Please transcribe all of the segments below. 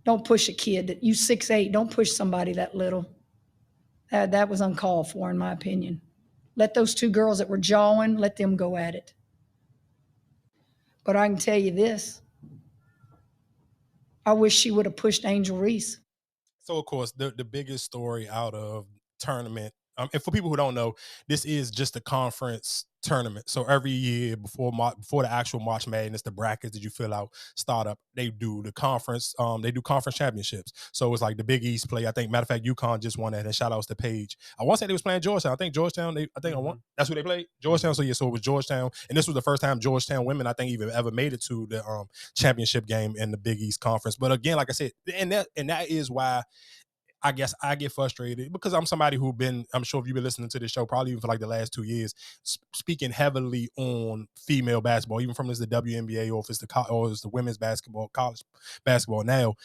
Don't push a kid that you 6'8". Don't push somebody that little. That was uncalled for, in my opinion. Let those two girls that were jawing, let them go at it. But I can tell you this. I wish she would have pushed Angel Reese. So, of course, the biggest story out of tournament, and for people who don't know, this is just a conference tournament. So every year before the actual March Madness, the brackets that you fill out start up, they do the conference. They do conference championships. So it's like the Big East play. I think, matter of fact, UConn just won that. And shout outs to Paige. I want to say they was playing Georgetown. I think Georgetown. That's who they played. Georgetown. So yeah, so it was Georgetown, and this was the first time Georgetown women, I think, even ever made it to the championship game in the Big East Conference. But again, like I said, and that is why I guess I get frustrated, because I'm somebody I'm sure if you've been listening to this show, probably even for like the last 2 years, speaking heavily on female basketball, even from the WNBA or if it's the women's basketball, college basketball now.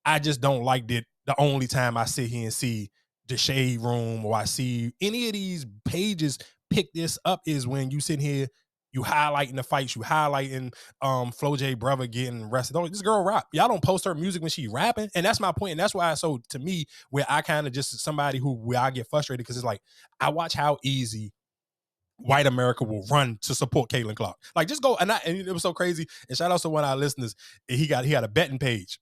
I just don't like that the only time I sit here and see the Shade Room or I see any of these pages pick this up is when you sit here, you highlighting the fights, you highlighting Flo J brother getting arrested. Oh, this girl rap. Y'all don't post her music when she rapping. And that's my point. And that's why, so to me, where I kind of just somebody where I get frustrated, because it's like, I watch how easy white America will run to support Caitlin Clark. Like, just go. And it was so crazy. And shout out to one of our listeners. He had a betting page.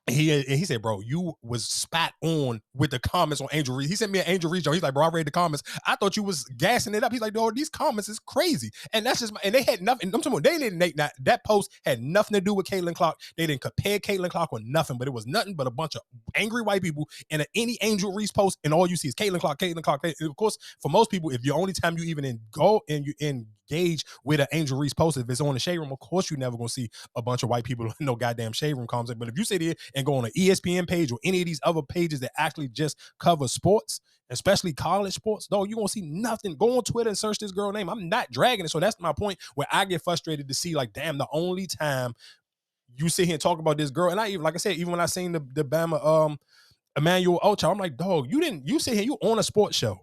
He said, bro, you was spot on with the comments on Angel Reese. He sent me an Angel Reese joke. He's like, bro, I read the comments. I thought you was gassing it up. He's like, dog, these comments is crazy. And that's just, and they had nothing. I'm talking about, that post had nothing to do with Caitlin Clark. They didn't compare Caitlin Clark with nothing, but it was nothing but a bunch of angry white people in any Angel Reese post, and all you see is Caitlin Clark, Caitlin Clark. And of course, for most people, if the only time you even go and you engage with an Angel Reese post, if it's on the Shade Room, of course you're never gonna see a bunch of white people in no goddamn Shade Room comments. But if you sit here and go on an ESPN page or any of these other pages that actually just cover sports, especially college sports, though, you're gonna see nothing. Go on Twitter and search this girl name. I'm not dragging it. So that's my point, where I get frustrated to see, like, damn, the only time you sit here and talk about this girl, and I even, like I said, even when I seen the Bama Emmanuel Ocha, I'm like, dog, you sit here, you on a sports show.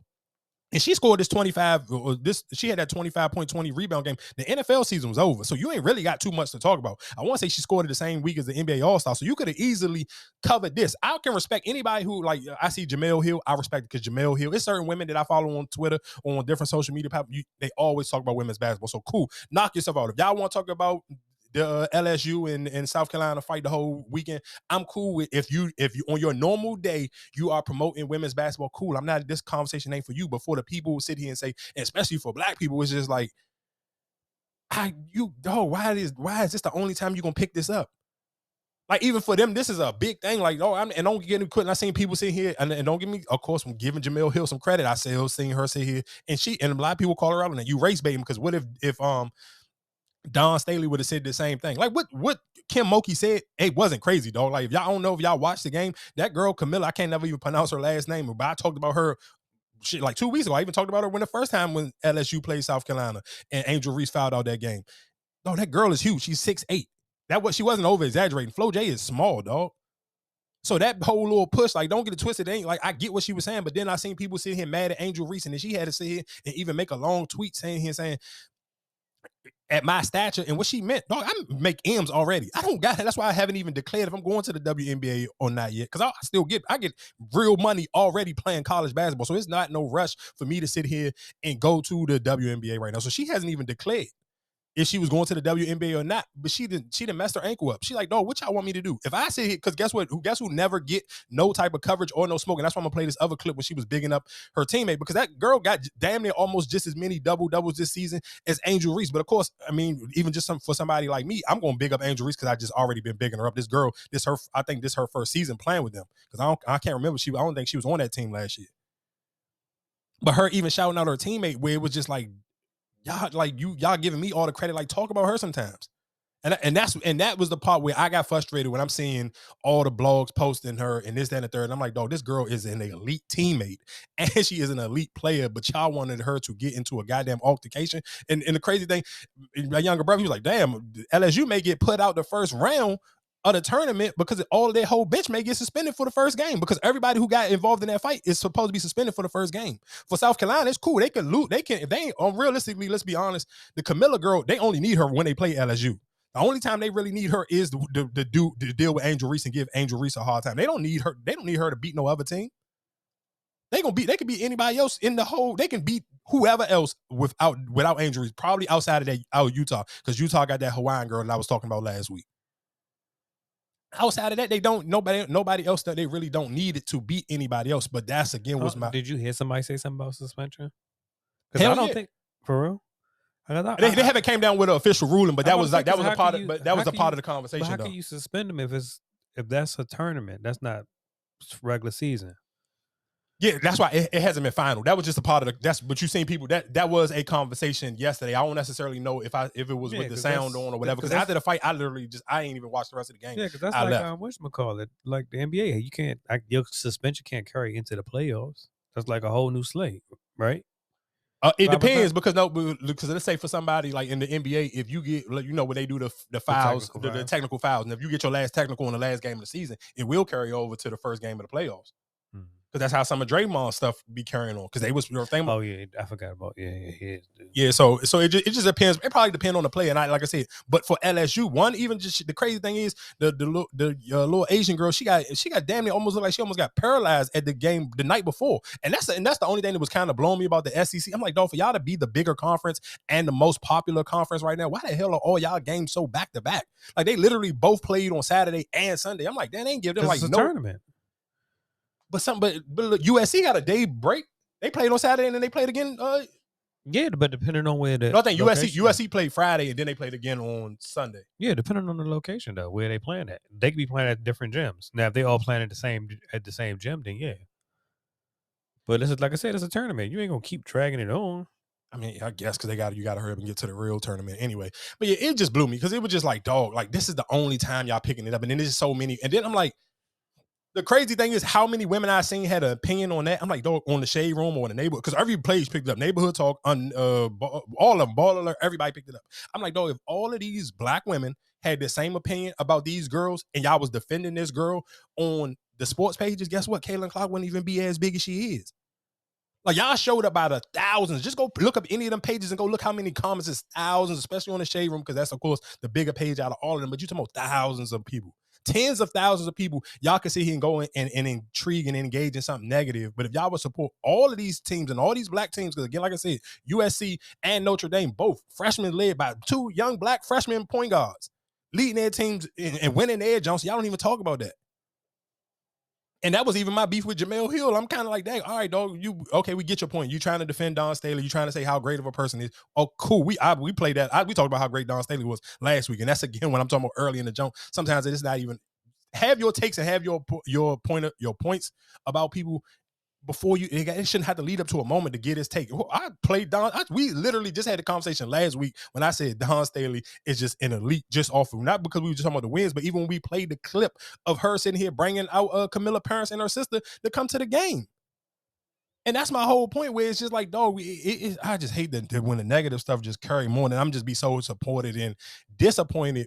And she scored this 25, she had that 25.20 rebound game. The NFL season was over, so you ain't really got too much to talk about. I want to say she scored it the same week as the NBA All-Star, so you could have easily covered this. I can respect anybody who, like, I see Jamel Hill, I respect it because Jamel Hill, it's certain women that I follow on Twitter or on different social media, they always talk about women's basketball, so cool. Knock yourself out. If y'all want to talk about the LSU and South Carolina fight the whole weekend, I'm cool with if you on your normal day you are promoting women's basketball, cool. I'm not, this conversation ain't for you, but for the people who sit here and say, and especially for black people, it's just like, why is this the only time you gonna pick this up? Like, even for them, this is a big thing. Like, and don't get me quitting. I seen people sit here and don't give me, of course, I'm giving Jamel Hill some credit. I seen her sit here and a lot of people call her out on that. You race baiting, because what if Don Staley would have said the same thing. Like, what Kim Mulkey said, it wasn't crazy, dog. Like, if y'all don't know, if y'all watched the game, that girl Camilla, I can't never even pronounce her last name, but I talked about her shit like 2 weeks ago. I even talked about her when the first time when LSU played South Carolina and Angel Reese fouled out that game. No, that girl is huge. She's 6'8". She wasn't over exaggerating. Flo J is small, dog. So that whole little push, like, don't get it twisted. It ain't like, I get what she was saying, but then I seen people sit here mad at Angel Reese, and then she had to sit here and even make a long tweet saying at my stature, and what she meant, dog, I make M's already. I don't got it. That's why I haven't even declared if I'm going to the WNBA or not yet, because I get real money already playing college basketball. So it's not no rush for me to sit here and go to the WNBA right now. So she hasn't even declared if she was going to the WNBA or not, but she didn't mess her ankle up. She like, dog, what y'all want me to do? If I sit here, because guess who never get no type of coverage or no smoke? And that's why I'm gonna play this other clip when she was bigging up her teammate, because that girl got damn near almost just as many doubles this season as Angel Reese. But of course, I mean, even just for somebody like me, I'm gonna big up Angel Reese because I just already been bigging her up. This girl, I think this her first season playing with them, because I can't remember, I don't think she was on that team last year. But her even shouting out her teammate, where it was just like, y'all giving me all the credit, like, talk about her sometimes. And that was the part where I got frustrated when I'm seeing all the blogs posting her and this, that, and the third. And I'm like, dog, this girl is an elite teammate and she is an elite player, but y'all wanted her to get into a goddamn altercation. And the crazy thing, my younger brother, he was like, damn, LSU may get put out the first round of the tournament because all of their whole bench may get suspended for the first game, because everybody who got involved in that fight is supposed to be suspended for the first game. For South Carolina, it's cool. They can lose. They can, if they ain't, realistically, let's be honest, the Camilla girl, they only need her when they play LSU. The only time they really need her is to deal with Angel Reese and give Angel Reese a hard time. They don't need her. They don't need her to beat no other team. They can beat anybody else in the whole. They can beat whoever else without Angel Reese. Probably outside of Utah, because Utah got that Hawaiian girl that I was talking about last week. Outside of that, they don't nobody else that they really don't need it to beat anybody else. But that's again was my. Did you hear somebody say something about suspension? Hell I don't think for real. They haven't came down with an official ruling, but that was a part of the conversation. But how can you suspend them if that's a tournament? That's not regular season. Yeah, that's why it hasn't been final. That was just a part of that's. But you seen people that was a conversation yesterday. I don't necessarily know if it was with the sound on or whatever. Because after the fight, I ain't even watched the rest of the game. Yeah, because that's whatchamacallit, like the NBA. You can't your suspension can't carry into the playoffs. That's like a whole new slate, right? It depends because let's say for somebody like in the NBA, if you get when they do the fouls, the technical fouls, and if you get your last technical in the last game of the season, it will carry over to the first game of the playoffs. Because that's how some of Draymond stuff be carrying on. Because they was thing. Oh yeah, I forgot about yeah. So it just depends. It probably depends on the player. And like I said, but for LSU, even just the crazy thing is the little Asian girl, she got damn near almost looked like she almost got paralyzed at the game the night before. And that's the only thing that was kind of blowing me about the SEC. I'm like, dog, for y'all to be the bigger conference and the most popular conference right now, why the hell are all y'all games so back to back? Like they literally both played on Saturday and Sunday. I'm like, they ain't give them like no tournament. But USC got a day break. They played on Saturday and then they played again. Yeah, but depending on where I think USC played Friday and then they played again on Sunday. Yeah, depending on the location though, where they playing at. They could be playing at different gyms. Now, if they all playing at the same gym, then yeah. But this is like I said, it's a tournament. You ain't gonna keep dragging it on. I mean, I guess because you got to hurry up and get to the real tournament anyway. But yeah, it just blew me because it was just like, dog, like this is the only time y'all picking it up, and then there's just so many. And then I'm like. The crazy thing is how many women I seen had an opinion on that. I'm like, dog, on the Shade Room or the neighborhood, because every page picked it up. Neighborhood Talk, all of them, Ball Alert, everybody picked it up. I'm like, dog, if all of these black women had the same opinion about these girls and y'all was defending this girl on the sports pages, guess what? Caitlin Clark wouldn't even be as big as she is. Like, y'all showed up by the thousands. Just go look up any of them pages and go look how many comments. It's thousands, especially on the Shade Room, because that's, of course, the bigger page out of all of them. But you're talking about thousands of people. Tens of thousands of people, y'all can sit here and go and intrigue and engage in something negative. But if y'all would support all of these teams and all these black teams, because again, like I said, USC and Notre Dame, both freshmen led by two young black freshman point guards, leading their teams and winning their jumps. Y'all don't even talk about that. And that was even my beef with Jamel Hill. I'm kind of like, dang, all right, dog, we get your point. You trying to defend Don Staley. You trying to say how great of a person he is. Oh, cool. We played that. We talked about how great Don Staley was last week. And that's, again, when I'm talking about early in the jump. Sometimes it's not even, have your takes and have your points about people before you, it shouldn't have to lead up to a moment to get his take. I played Don. We literally just had a conversation last week when I said Don Staley is just an elite, just off of, not because we were just talking about the wins, but even when we played the clip of her sitting here bringing out Camilla parents and her sister to come to the game. And that's my whole point, where it's just like, dog, I just hate that when the negative stuff just carry more, and I'm just be so supported and disappointed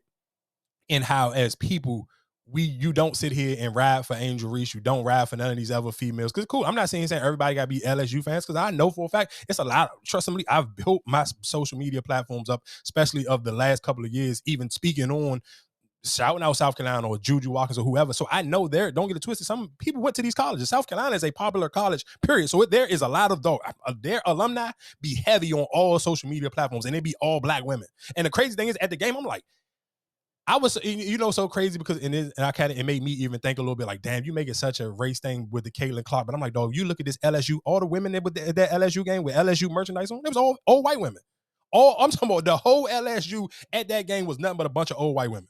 in how, as people, you don't sit here and ride for Angel Reese. You don't ride for none of these other females. Because cool, I'm not saying everybody got to be LSU fans, because I know for a fact it's a lot. Trust me, I've built my social media platforms up, especially of the last couple of years, even speaking on, shouting out South Carolina or Juju Watkins or whoever. So I know don't get it twisted. Some people went to these colleges. South Carolina is a popular college, period. So there is a lot of their alumni be heavy on all social media platforms, and it be all black women. And the crazy thing is, at the game, I'm like, I was, so crazy because it made me even think a little bit like, damn, you make it such a race thing with the Caitlin Clark. But I'm like, dog, you look at this LSU, all the women that with that LSU game with LSU merchandise on, it was all white women. I'm talking about the whole LSU at that game was nothing but a bunch of old white women.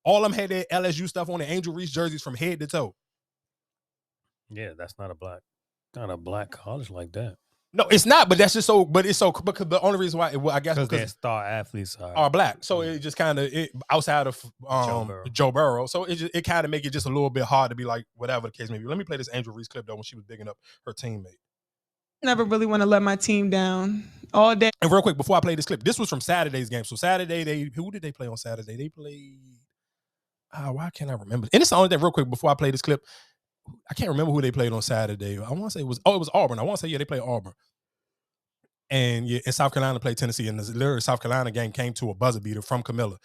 All of them had their LSU stuff on, their Angel Reese jerseys from head to toe. Yeah, that's not a black college like that. No, it's not, but that's just so. But it's so because the only reason why I guess because their star athletes are black, so it just kind of outside of Joe Burrow, so it kind of make it just a little bit hard to be like whatever the case may be. Let me play this Angel Reese clip though when she was bigging up her teammate. Never really want to let my team down all day. And real quick before I play this clip, this was from Saturday's game. So Saturday, who did they play on Saturday? They played. Why can't I remember? And it's the only thing. Real quick before I play this clip. I can't remember who they played on Saturday. I want to say it was Auburn. I want to say, they played Auburn. And South Carolina played Tennessee. And the South Carolina game came to a buzzer beater from Camilla.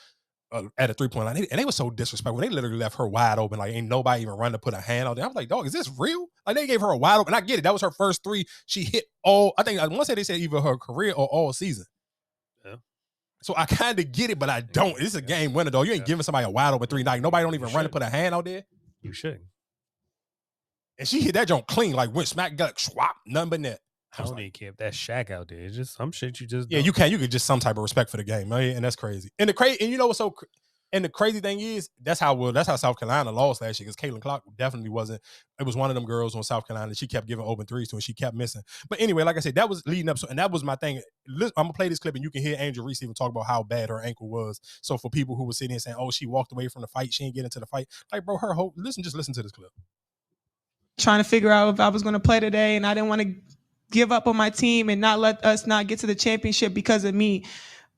at a 3-point line, and they were so disrespectful. They literally left her wide open. Like, ain't nobody even run to put a hand out there. I was like, dog, is this real? Like, they gave her a wide open. I get it. That was her first 3. She hit all, I want to say they said either her career or all season. Yeah. So I kind of get it, but I don't. It's a game winner, though. You ain't giving somebody a wide open 3. Like, nobody don't even run to put a hand out there. You should. And she hit that joint clean, like went smack, got swap, nothing but net. I don't even care if that Shaq out there. It's just some shit you just yeah, don't. you could just some type of respect for the game, man, and that's crazy. And and you know what's so. And the crazy thing is, that's how South Carolina lost last year, because Caitlin Clark definitely wasn't. It was one of them girls on South Carolina that she kept giving open 3s to, and she kept missing. But anyway, like I said, that was leading up. So, and that was my thing. I'm gonna play this clip, and you can hear Angel Reese even talk about how bad her ankle was. So for people who were sitting here saying, "Oh, she walked away from the fight, she didn't get into the fight," like, bro, just listen to this clip. Trying to figure out if I was going to play today, and I didn't want to give up on my team and not let us not get to the championship because of me.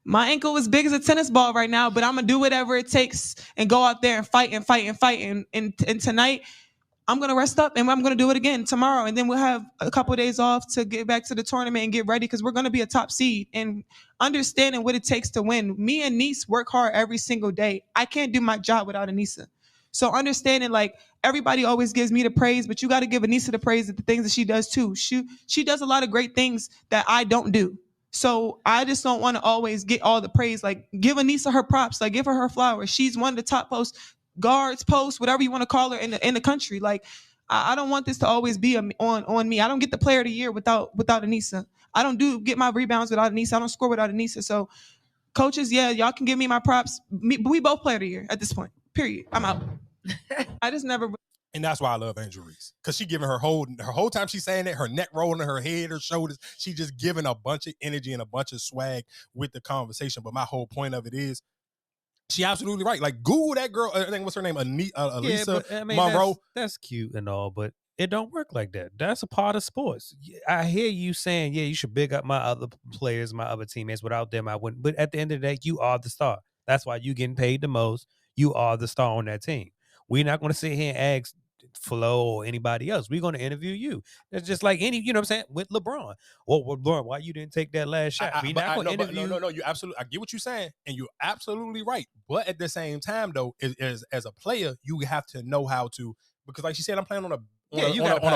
My ankle is big as a tennis ball right now, but I'm going to do whatever it takes and go out there and fight and fight and fight. And tonight, I'm going to rest up, and I'm going to do it again tomorrow. And then we'll have a couple of days off to get back to the tournament and get ready, because we're going to be a top seed. And understanding what it takes to win. Me and Nice work hard every single day. I can't do my job without Anissa. So understanding, like, everybody always gives me the praise, but you got to give Anissa the praise at the things that she does too. She does a lot of great things that I don't do. So I just don't want to always get all the praise. Like, give Anissa her props. Like, give her flowers. She's one of the top guards, posts, whatever you want to call her in the country. Like, I don't want this to always be on me. I don't get the player of the year without Anissa. I don't get my rebounds without Anissa. I don't score without Anissa. So coaches, yeah, y'all can give me my props. We both player of the year at this point. Period. I'm out. I just never. And that's why I love Angel Reese, because she giving her whole time she's saying it, her neck rolling, her head, her shoulders. She just giving a bunch of energy and a bunch of swag with the conversation. But my whole point of it is, she absolutely right. Like, Google that girl. I think what's her name, Elisa Monroe. That's cute and all, but it don't work like that. That's a part of sports. I hear you saying, yeah, you should big up my other players, my other teammates. Without them, I wouldn't. But at the end of the day, you are the star. That's why you getting paid the most. You are the star on that team. We're not going to sit here and ask Flo or anybody else. We're going to interview you. That's just like you know what I'm saying, with LeBron. Well, LeBron, why you didn't take that last shot? We're not going to interview. No, you absolutely. I get what you're saying, and you're absolutely right. But at the same time, though, as a player, you have to know how to, because like she said, I'm playing on a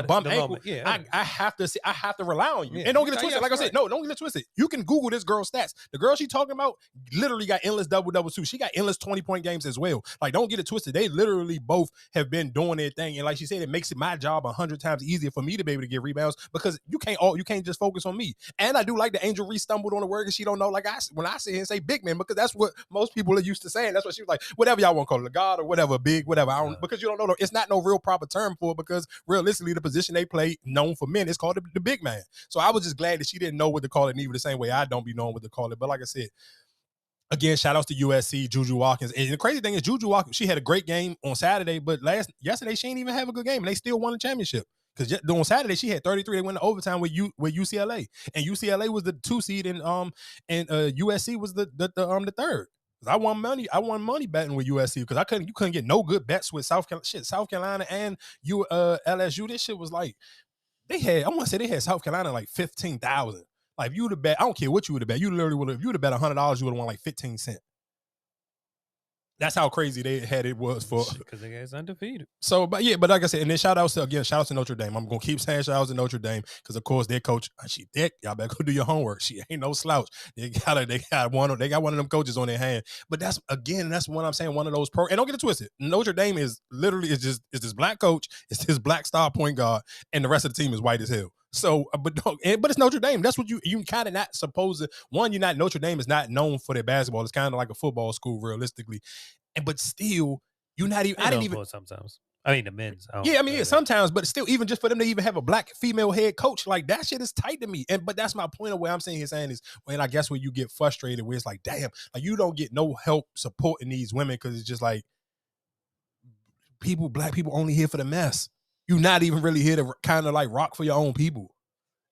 bump ankle. Yeah, I have to rely on you. Yeah. And don't get it twisted. Like I said, no, don't get it twisted. You can Google this girl's stats. The girl she talking about literally got endless double too. She got endless 20-point games as well. Like, don't get it twisted. They literally both have been doing their thing. And like she said, it makes it my job 100 times easier for me to be able to get rebounds, because you can't just focus on me. And I do like the Angel Reese stumbled on a word, and she don't know. Like, when I sit here and say big man, because that's what most people are used to saying. That's what she was like, whatever y'all want to call it, a god or whatever, big, whatever. I don't, because you don't know. It's not no real proper term for it, because realistically, the position they play, known for men, is called the big man. So I was just glad that she didn't know what to call it, neither the same way I don't be knowing what to call it. But like I said, again, shout outs to USC, Juju Watkins. And the crazy thing is, Juju Watkins, she had a great game on Saturday, but yesterday she didn't even have a good game, and they still won the championship. Because on Saturday she had 33. They went to overtime with UCLA, and UCLA was the 2 seed, and USC was the 3rd. I won money betting with USC, because you couldn't get no good bets with South Carolina and LSU. This shit was like, I want to say they had South Carolina like 15,000. Like, if you would have bet, I don't care what you would have bet, you literally would have. If you would have bet $100, you would have won like 15 cents. That's how crazy they had it was for, because they guys undefeated. So, but like I said, and then shout outs to Notre Dame. I'm gonna keep saying shout outs to Notre Dame, because of course their coach, she thick. Y'all better go do your homework. She ain't no slouch. They got one of them coaches on their hand. But that's what I'm saying. One of those and don't get it twisted. Notre Dame is literally is this black coach, it's this black star point guard, and the rest of the team is white as hell. So, but it's Notre Dame. That's what you kind of not supposed to. One, you're not. Notre Dame is not known for their basketball. It's kind of like a football school, realistically. But still, you're not even. I didn't even. Sometimes. I mean, the men's. Sometimes, but still, even just for them to even have a black female head coach, like, that shit is tight to me. But that's my point of where I'm saying is, when I guess when you get frustrated, where it's like, damn, like, you don't get no help supporting these women, because it's just like, black people only here for the mess. You're not even really here to kind of like rock for your own people.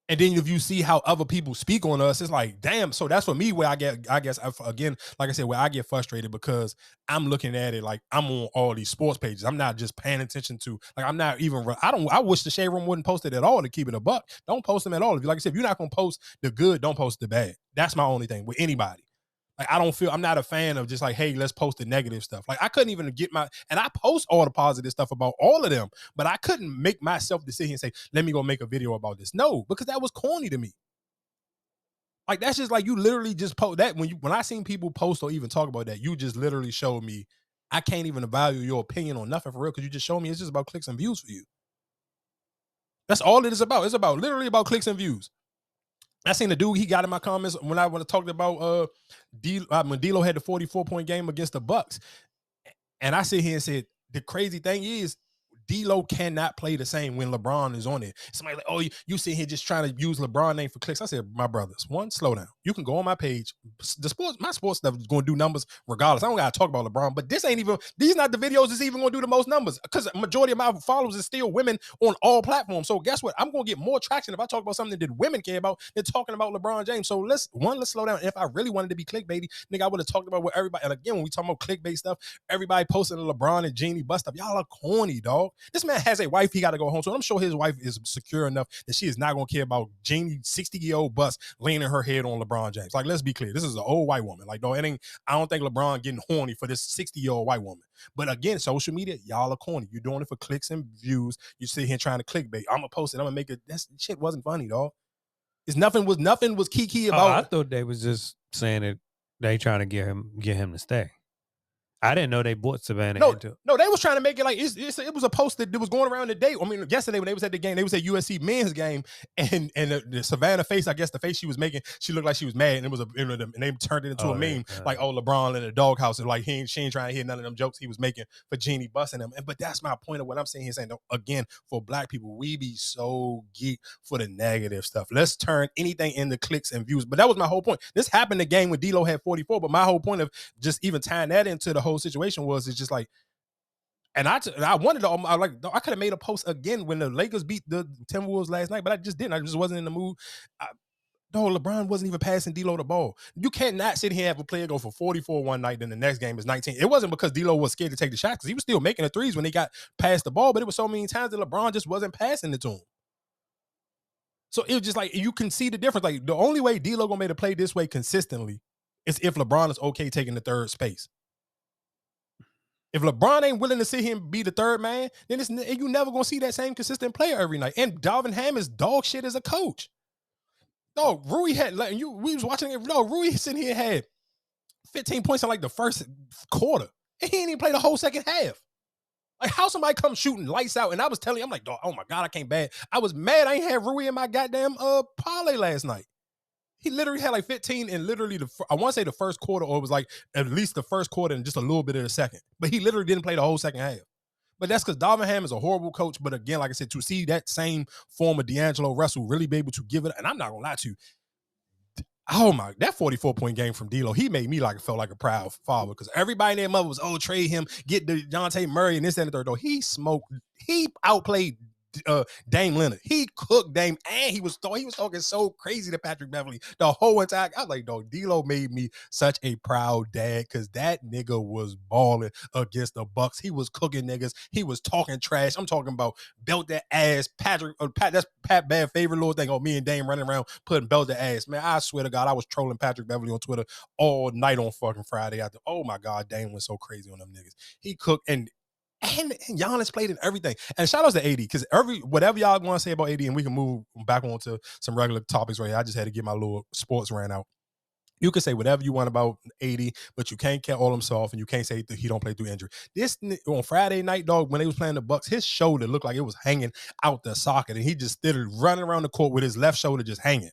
And then if you see how other people speak on us, it's like, damn. So that's for me where I guess, again, like I said, where I get frustrated, because I'm looking at it like I'm on all these sports pages. I'm not just paying attention to, like, I'm not even, I wish the Shade Room wouldn't post it at all, to keep it a buck. Don't post them at all. Like I said, if you're not going to post the good, don't post the bad. That's my only thing with anybody. Like, I'm not a fan of just like, hey, let's post the negative stuff. Like, I couldn't even and I post all the positive stuff about all of them, but I couldn't make myself to sit here and say, let me go make a video about this. No, because that was corny to me. Like, that's just like, you literally just post that. When I seen people post or even talk about that, you just literally showed me I can't even value your opinion on nothing for real, because you just showed me it's just about clicks and views for you. That's all it is about. It's literally about clicks and views. I seen the dude, he got in my comments when I talked about when D'Lo had the 44-point game against the Bucks. And I sit here and said, the crazy thing is, D'Lo cannot play the same when LeBron is on it. Somebody like, oh, you sit here just trying to use LeBron name for clicks. I said, my brothers, one, slow down. You can go on my page. My sports stuff is going to do numbers regardless. I don't got to talk about LeBron, but these not the videos that's even going to do the most numbers, because the majority of my followers is still women on all platforms. So guess what? I'm going to get more traction if I talk about something that women care about than talking about LeBron James. So let's slow down. If I really wanted to be clickbaity, nigga, I would have talked about what everybody, and again, when we talk about clickbait stuff, everybody posting the LeBron and Jeannie bust stuff. Y'all are corny, dog. This man has a wife he got to go home to. And I'm sure his wife is secure enough that she is not going to care about Jeannie, 60-year-old bust, leaning her head on LeBron James. Like, let's be clear. This is an old white woman. Like, dog, I don't think LeBron getting horny for this 60-year-old white woman. But again, social media, y'all are corny. You're doing it for clicks and views. You sit here trying to clickbait. I'm going to post it. I'm going to make it. That shit wasn't funny, dog. Nothing was key about I thought they was just saying that they trying to get him to stay. I didn't know they bought Savannah into it. No, they was trying to make it like it was a post that was going around the day. I mean, yesterday when they was at the game, they was at USC men's game, and the Savannah face, I guess the face she was making, she looked like she was mad, and and they turned it into a meme, like, oh, LeBron in the doghouse, and like she ain't trying to hear none of them jokes he was making for Jeannie busting them. But that's my point of what I'm saying here, saying, again, for black people, we be so geek for the negative stuff. Let's turn anything into clicks and views. But that was my whole point. This happened the game when D'Lo had 44, but my whole point of just even tying that into the whole situation was, it's just like, and I wanted to, I could have made a post again when the Lakers beat the Timberwolves last night, but I just didn't. I just wasn't in the mood. LeBron wasn't even passing D'Lo the ball. You cannot sit here and have a player go for 44 one night, then the next game is 19. It wasn't because D'Lo was scared to take the shot, because he was still making the threes when they got past the ball, but it was so many times that LeBron just wasn't passing it to him. So it was just like, you can see the difference. Like, the only way D'Lo gonna make a play this way consistently is if LeBron is okay taking the third space. If LeBron ain't willing to sit here and be the third man, then you never gonna see that same consistent player every night. And Darvin Ham is dog shit as a coach. No, Rui had, like, we was watching it. No, Rui sitting here had 15 points in like the first quarter, and he didn't even play the whole second half. Like, how somebody come shooting lights out? And I was telling you, I'm like, dog, oh my God, I can't bad. I was mad I ain't had Rui in my goddamn parlay last night. He literally had like 15 in literally I want to say the first quarter, or it was like at least the first quarter and just a little bit of the second. But he literally didn't play the whole second half. But that's because Darvin Ham is a horrible coach. But again, like I said, to see that same form of D'Angelo Russell really be able to give it, and I'm not gonna lie to you, that 44-point game from D'Lo, he made me felt like a proud father, because everybody in their mother was, trade him, get the DeJounte Murray and this and the third. Though he outplayed Dame Leonard. He cooked Dame, and he was talking so crazy to Patrick Beverly the whole entire. I was like, dog, D'Lo made me such a proud dad, because that nigga was balling against the Bucks. He was cooking niggas. He was talking trash. I'm talking about belt that ass. That's Pat Bad favorite little thing. Oh, me and Dame running around putting belt that ass. Man, I swear to God, I was trolling Patrick Beverly on Twitter all night on fucking Friday after. Oh my God, Dame went so crazy on them niggas. He cooked, and Giannis played in everything. And shout outs to AD, because whatever y'all want to say about AD, and we can move back on to some regular topics right here. I just had to get my little sports rant out. You can say whatever you want about AD, but you can't call him soft, and you can't say that he don't play through injury. This on Friday night, dog, when they was playing the Bucks, his shoulder looked like it was hanging out the socket, and he just stood running around the court with his left shoulder just hanging.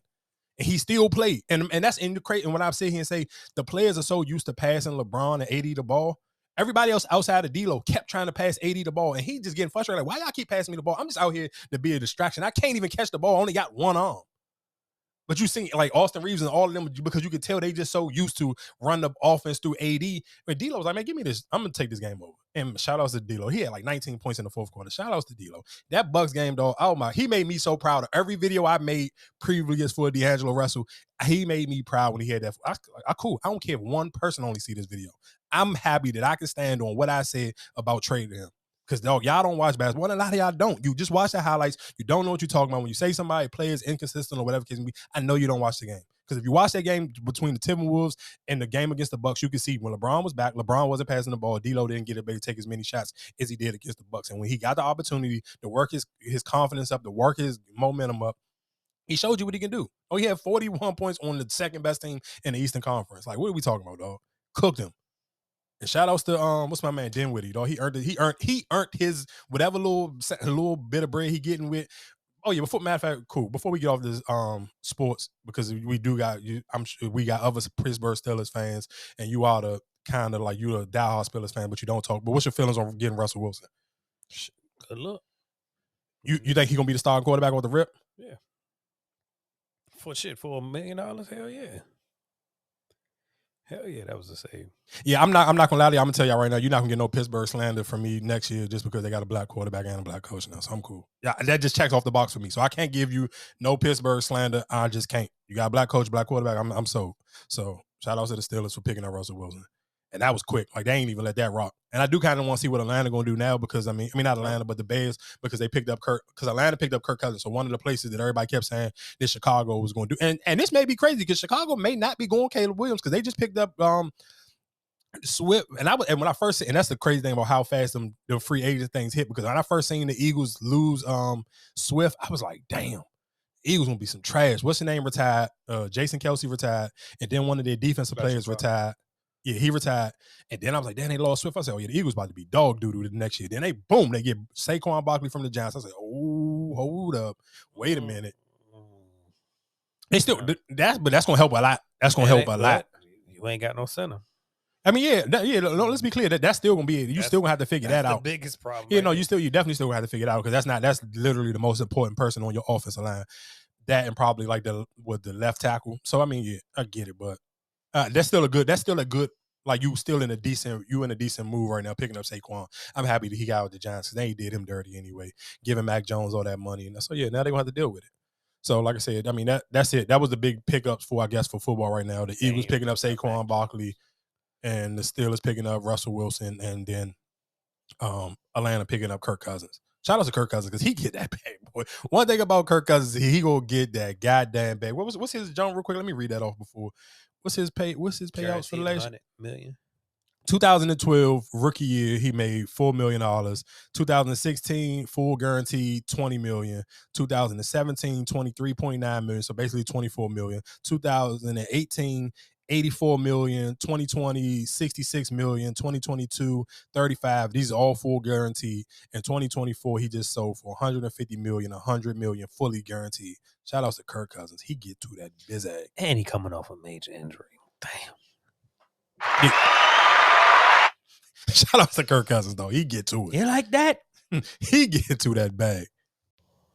And he still played. And that's in the crate. And when I sit here and say the players are so used to passing LeBron and AD the ball, everybody else outside of D'Lo kept trying to pass AD the ball, and he just getting frustrated. Like, why y'all keep passing me the ball? I'm just out here to be a distraction. I can't even catch the ball. I only got one arm. But you see, like Austin Reeves and all of them, because you could tell they just so used to run the offense through AD. But D'Lo was like, man, give me this. I'm going to take this game over. And shout outs to D'Lo. He had like 19 points in the fourth quarter. Shout outs to D'Lo. That Bucks game, dog, oh my, he made me so proud. Of every video I made previous for D'Angelo Russell, he made me proud when he had that. Cool. I don't care if one person only see this video. I'm happy that I can stand on what I said about trading him. Because, dog, y'all don't watch basketball. And a lot of y'all don't. You just watch the highlights. You don't know what you're talking about. When you say somebody plays inconsistent or whatever case may be, I know you don't watch the game. Because if you watch that game between the Timberwolves and the game against the Bucks, you can see when LeBron was back, LeBron wasn't passing the ball. D'Lo didn't get able to take as many shots as he did against the Bucks. And when he got the opportunity to work his confidence up, to work his momentum up, he showed you what he can do. Oh, he had 41 points on the second best team in the Eastern Conference. Like, what are we talking about, dog? Cooked him. And shout outs to what's my man Dinwiddie, dog. He earned his whatever little bit of bread he getting with. Oh yeah, matter of fact, cool. Before we get off this sports, because we do got you, I'm sure we got other Pittsburgh Steelers fans, and you are the kind of like you're a diehard Steelers fan, but you don't talk. But what's your feelings on getting Russell Wilson? Good luck. You think he's gonna be the starting quarterback with the rip? Yeah. For $1 million? Hell yeah. Hell yeah, that was a save. Yeah, I'm not gonna lie to you. I'm gonna tell y'all right now, you're not gonna get no Pittsburgh slander from me next year just because they got a black quarterback and a black coach now. So I'm cool. Yeah, that just checks off the box for me. So I can't give you no Pittsburgh slander. I just can't. You got a black coach, black quarterback. I'm sold. So shout out to the Steelers for picking up Russell Wilson. And that was quick. Like they ain't even let that rock. And I do kind of want to see what Atlanta gonna do now because I mean not Atlanta, but the Bears, because they picked up Atlanta picked up Kirk Cousins. So one of the places that everybody kept saying that Chicago was gonna do. And this may be crazy because Chicago may not be going Caleb Williams because they just picked up Swift. And when I first and that's the crazy thing about how fast them free agent things hit, because when I first seen the Eagles lose Swift, I was like, damn. Eagles gonna be some trash. What's the name retired? Jason Kelsey retired, and then one of their defensive players retired. Yeah, he retired. And then I was like, damn, they lost Swift. I said, oh, yeah, the Eagles about to be dog doo-doo the next year. Then they get Saquon Barkley from the Giants. I said, oh, hold up. Wait a minute. They still, that's going to help a lot. That's going to help a lot. You ain't got no center. I mean, let's be clear. That's still going to be it. You still going to have to figure that out. That's the biggest problem. Yeah, no, you definitely still going to have to figure it out because that's literally the most important person on your offensive line. That and probably like the left tackle. So, I mean, yeah, I get it, but that's still a good, like you in a decent move right now, picking up Saquon. I'm happy that he got with the Giants because they did him dirty anyway, giving Mac Jones all that money. And so, yeah, now they're going to have to deal with it. So, like I said, I mean, that's it. That was the big pickups for football right now. The Eagles picking up Saquon Barkley and the Steelers picking up Russell Wilson and then Atlanta picking up Kirk Cousins. Shout out to Kirk Cousins because he get that bag, boy. One thing about Kirk Cousins, he gonna get that goddamn bag. What's his John real quick? Let me read that off before. What's his payouts for the last $100 million? 2012 rookie year, he made $4 million. 2016 full guaranteed $20 million. 2017 $23.9 million, so basically $24 million. 2018 $84 million. 2020 $66 million. 2022 $35. These are all full guaranteed. In 2024, he just sold for $150 million, $100 million fully guaranteed. Shout out to Kirk Cousins. He get to that busy. And he coming off a major injury. Damn. Yeah. Shout out to Kirk Cousins, though. He get to it. You like that? He get to that bag.